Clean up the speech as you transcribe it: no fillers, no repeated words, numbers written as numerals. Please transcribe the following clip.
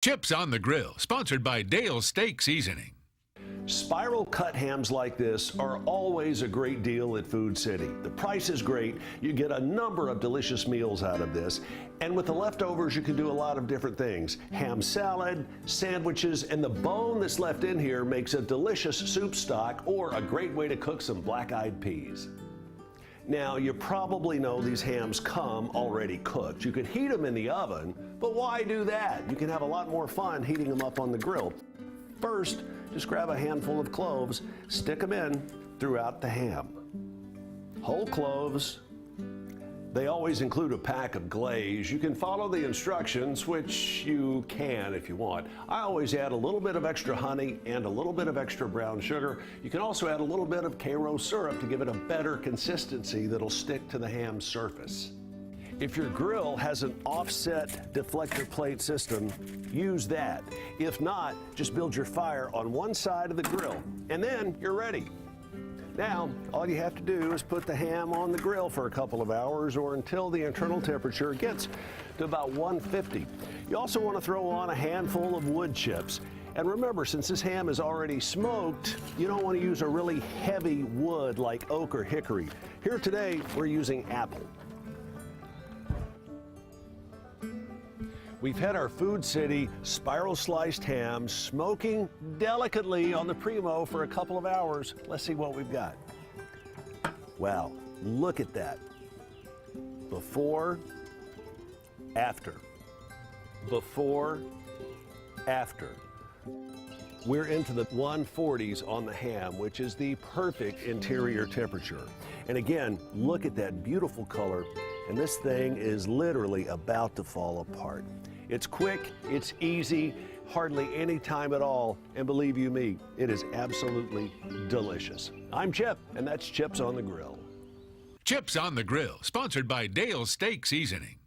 Chips on the Grill, sponsored by Dale Steak Seasoning. Spiral cut hams like this are always a great deal at Food City. The price is great. You get a number of delicious meals out of this. And with the leftovers, you can do a lot of different things. Ham salad, sandwiches, and the bone that's left in here makes a delicious soup stock or a great way to cook some black-eyed peas. Now, you probably know these hams come already cooked. You could heat them in the oven, but why do that? You can have a lot more fun heating them up on the grill. First, just grab a handful of cloves, stick them in throughout the ham. Whole cloves. They always include a pack of glaze. You can follow the instructions, which you can if you want. I always add a little bit of extra honey and a little bit of extra brown sugar. You can also add a little bit of Karo syrup to give it a better consistency that'll stick to the ham surface. If your grill has an offset deflector plate system, use that. If not, just build your fire on one side of the grill, and then you're ready. Now, all you have to do is put the ham on the grill for a couple of hours or until the internal temperature gets to about 150. You also want to throw on a handful of wood chips. And remember, since this ham is already smoked, you don't want to use a really heavy wood like oak or hickory. Here today, we're using apple. We've had our Food City spiral sliced ham smoking delicately on the Primo for a couple of hours. Let's see what we've got. Wow, look at that. Before, after. Before, after. We're into the 140s on the ham, which is the perfect interior temperature. And again, look at that beautiful color. And this thing is literally about to fall apart. It's quick, it's easy, hardly any time at all, and believe you me, it is absolutely delicious. I'm Chip, and that's Chips on the Grill. Chips on the Grill, sponsored by Dale Steak Seasoning.